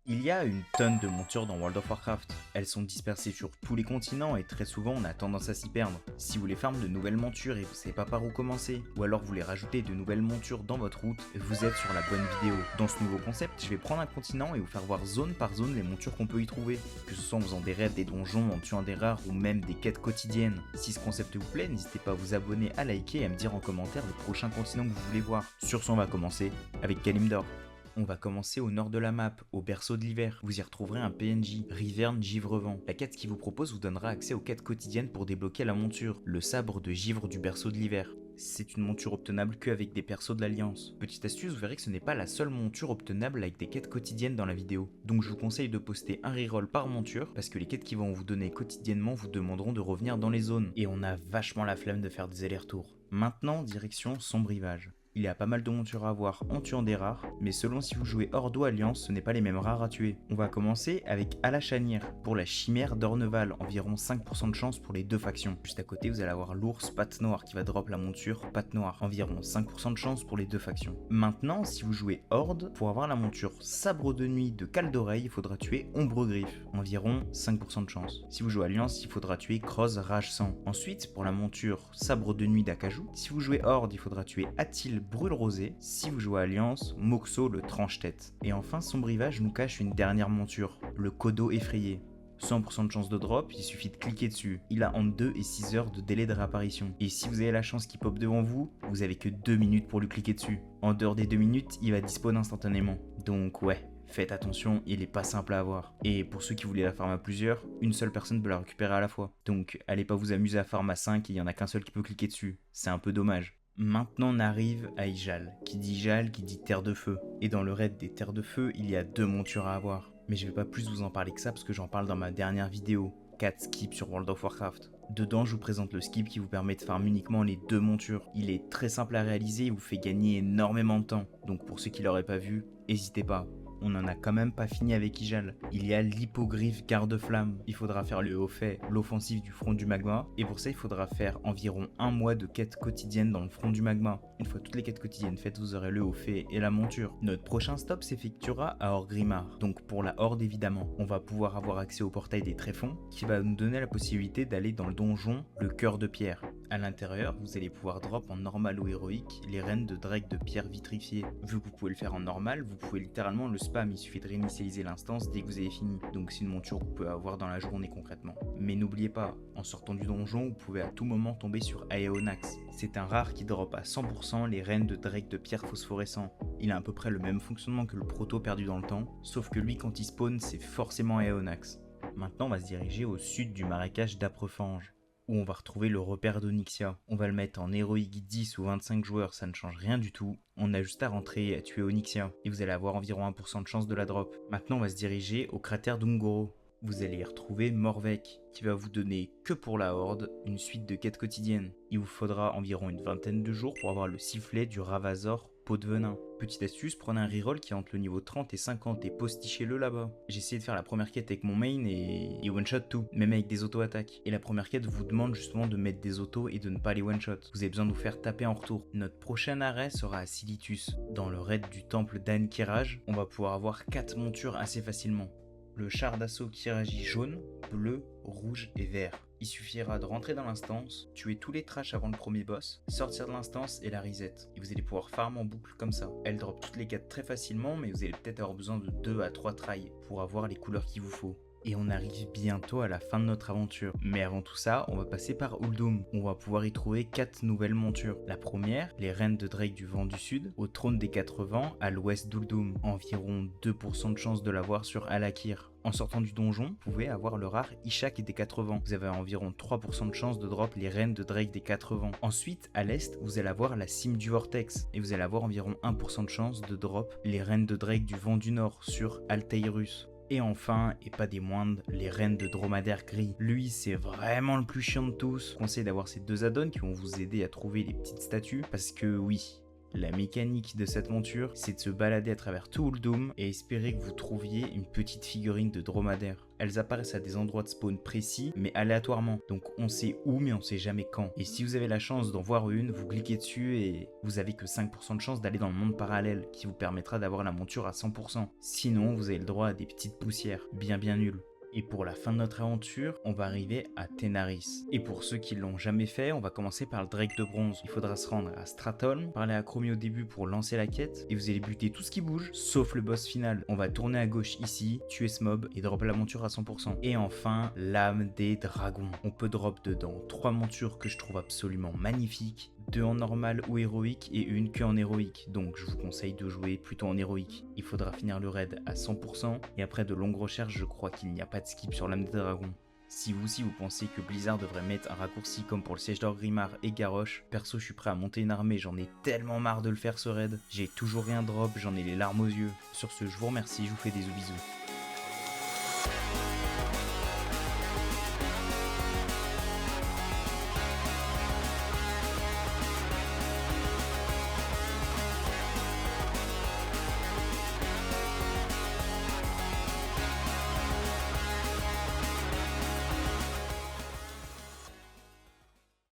Il y a une tonne de montures dans World of Warcraft. Elles sont dispersées sur tous les continents et très souvent on a tendance à s'y perdre. Si vous voulez farm de nouvelles montures et vous savez pas par où commencer, ou alors vous voulez rajouter de nouvelles montures dans votre route, vous êtes sur la bonne vidéo. Dans ce nouveau concept, je vais prendre un continent et vous faire voir zone par zone les montures qu'on peut y trouver. Que ce soit en faisant des raids, des donjons, en tuant des rares ou même des quêtes quotidiennes. Si ce concept vous plaît, n'hésitez pas à vous abonner, à liker et à me dire en commentaire le prochain continent que vous voulez voir. Sur ce, on va commencer avec Kalimdor. On va commencer au nord de la map, au berceau de l'hiver. Vous y retrouverez un PNJ, Riverne Givrevent. La quête qu'il vous propose vous donnera accès aux quêtes quotidiennes pour débloquer la monture, le sabre de givre du berceau de l'hiver. C'est une monture obtenable qu'avec des persos de l'Alliance. Petite astuce, vous verrez que ce n'est pas la seule monture obtenable avec des quêtes quotidiennes dans la vidéo. Donc je vous conseille de poster un reroll par monture, parce que les quêtes qui vont vous donner quotidiennement vous demanderont de revenir dans les zones. Et on a vachement la flemme de faire des allers-retours. Maintenant, direction Sombre Rivage. Il y a pas mal de montures à avoir en tuant des rares, mais selon si vous jouez Horde ou Alliance, ce n'est pas les mêmes rares à tuer. On va commencer avec Alachanir, pour la chimère d'Orneval, environ 5% de chance pour les deux factions. Juste à côté, vous allez avoir l'ours Patte Noire qui va drop la monture Patte Noire, environ 5% de chance pour les deux factions. Maintenant, si vous jouez Horde, pour avoir la monture Sabre de Nuit de Caldoreille, il faudra tuer Ombre Griffe, environ 5% de chance. Si vous jouez Alliance, il faudra tuer Croz Rage Sang. Ensuite, pour la monture Sabre de Nuit d'Akajou, si vous jouez Horde, il faudra tuer Atil Brûle Rosé. Si vous jouez Alliance, Moxo le Tranche-Tête. Et enfin, Sombre Rivage nous cache une dernière monture, le Kodo Effrayé. 100% de chance de drop, il suffit de cliquer dessus. Il a entre 2 et 6 heures de délai de réapparition. Et si vous avez la chance qu'il pop devant vous, vous avez que 2 minutes pour lui cliquer dessus. En dehors des 2 minutes, il va dispawn instantanément. Donc ouais, faites attention, il est pas simple à avoir. Et pour ceux qui voulaient la farm à plusieurs, une seule personne peut la récupérer à la fois. Donc allez pas vous amuser à farm à 5 et il y en a qu'un seul qui peut cliquer dessus. C'est un peu dommage. Maintenant on arrive à Ijal. Qui dit Ijal, qui dit Terre de Feu. Et dans le raid des Terres de Feu, il y a 2 montures à avoir. Mais je vais pas plus vous en parler que ça parce que j'en parle dans ma dernière vidéo, 4 skips sur World of Warcraft. Dedans, je vous présente le skip qui vous permet de farm uniquement les 2 montures. Il est très simple à réaliser et vous fait gagner énormément de temps. Donc pour ceux qui l'auraient pas vu, n'hésitez pas. On n'en a quand même pas fini avec Ijal. Il y a l'hippogriffe garde-flamme. Il faudra faire le haut fait, l'offensive du front du magma. Et pour ça, il faudra faire environ 1 mois de quêtes quotidiennes dans le front du magma. Une fois toutes les quêtes quotidiennes faites, vous aurez le haut fait et la monture. Notre prochain stop s'effectuera à Orgrimmar. Donc pour la horde évidemment. On va pouvoir avoir accès au portail des tréfonds qui va nous donner la possibilité d'aller dans le donjon le cœur de pierre. À l'intérieur, vous allez pouvoir drop en normal ou héroïque les reines de Drake de pierre vitrifiée. Vu que vous pouvez le faire en normal, vous pouvez littéralement le spam, il suffit de réinitialiser l'instance dès que vous avez fini. Donc c'est une monture que vous pouvez avoir dans la journée concrètement. Mais n'oubliez pas, en sortant du donjon, vous pouvez à tout moment tomber sur Aeonax. C'est un rare qui drop à 100% les reines de Drake de pierre phosphorescent. Il a à peu près le même fonctionnement que le proto perdu dans le temps, sauf que lui quand il spawn, c'est forcément Aeonax. Maintenant on va se diriger au sud du marécage d'Aprefange, où on va retrouver le repère d'Onyxia. On va le mettre en héroïque 10 ou 25 joueurs, ça ne change rien du tout. On a juste à rentrer et à tuer Onyxia, et vous allez avoir environ 1% de chance de la drop. Maintenant on va se diriger au cratère d'Ungoro. Vous allez y retrouver Morvek, qui va vous donner que pour la horde une suite de quêtes quotidiennes. Il vous faudra environ une vingtaine de jours pour avoir le sifflet du Ravazor peau de venin. Petite astuce, prenez un reroll qui est entre le niveau 30 et 50 et postichez-le là-bas. J'ai essayé de faire la première quête avec mon main et il one-shot tout, même avec des auto-attaques. Et la première quête vous demande justement de mettre des autos et de ne pas les one-shot. Vous avez besoin de vous faire taper en retour. Notre prochain arrêt sera à Silitus. Dans le raid du temple d'Ankiraj, on va pouvoir avoir 4 montures assez facilement. Le char d'assaut Kiraji jaune, bleu, rouge et vert. Il suffira de rentrer dans l'instance, tuer tous les trash avant le premier boss, sortir de l'instance et la reset. Et vous allez pouvoir farm en boucle comme ça. Elle drop toutes les 4 très facilement, mais vous allez peut-être avoir besoin de 2 à 3 tries pour avoir les couleurs qu'il vous faut. Et on arrive bientôt à la fin de notre aventure. Mais avant tout ça, on va passer par Uldum. On va pouvoir y trouver 4 nouvelles montures. La première, les reines de Drake du vent du sud, au trône des 4 vents, à l'ouest d'Uldum. Environ 2% de chance de l'avoir sur Alakir. En sortant du donjon, vous pouvez avoir le rare Ishak des 4 vents. Vous avez environ 3% de chance de drop les reines de Drake des 4 vents. Ensuite, à l'est, vous allez avoir la cime du vortex. Et vous allez avoir environ 1% de chance de drop les reines de Drake du vent du nord sur Altairus. Et enfin, et pas des moindres, les reines de dromadaire gris. Lui, c'est vraiment le plus chiant de tous. Je conseille d'avoir ces 2 add-ons qui vont vous aider à trouver les petites statues. Parce que oui, la mécanique de cette monture, c'est de se balader à travers tout Uldum et espérer que vous trouviez une petite figurine de dromadaire. elles apparaissent à des endroits de spawn précis, mais aléatoirement. Donc on sait où, mais on sait jamais quand. Et si vous avez la chance d'en voir une, vous cliquez dessus et vous avez que 5% de chance d'aller dans le monde parallèle, qui vous permettra d'avoir la monture à 100%. Sinon, vous avez le droit à des petites poussières, bien nulles. Et pour la fin de notre aventure, on va arriver à Tenaris. Et pour ceux qui l'ont jamais fait, on va commencer par le Drake de bronze. Il faudra se rendre à Stratholme, parler à Chromie au début pour lancer la quête, et vous allez buter tout ce qui bouge, sauf le boss final. On va tourner à gauche ici, tuer ce mob et dropper la monture à 100%. Et enfin, l'âme des dragons. On peut drop dedans 3 montures que je trouve absolument magnifiques, 2 en normal ou héroïque et une que en héroïque, donc je vous conseille de jouer plutôt en héroïque. Il faudra finir le raid à 100% et après de longues recherches, je crois qu'il n'y a pas de skip sur l'âme des dragons. Si vous aussi vous pensez que Blizzard devrait mettre un raccourci comme pour le siège d'Orgrimmar et Garrosh, perso je suis prêt à monter une armée, j'en ai tellement marre de le faire ce raid. J'ai toujours rien drop, j'en ai les larmes aux yeux. Sur ce, je vous remercie, je vous fais des bisous.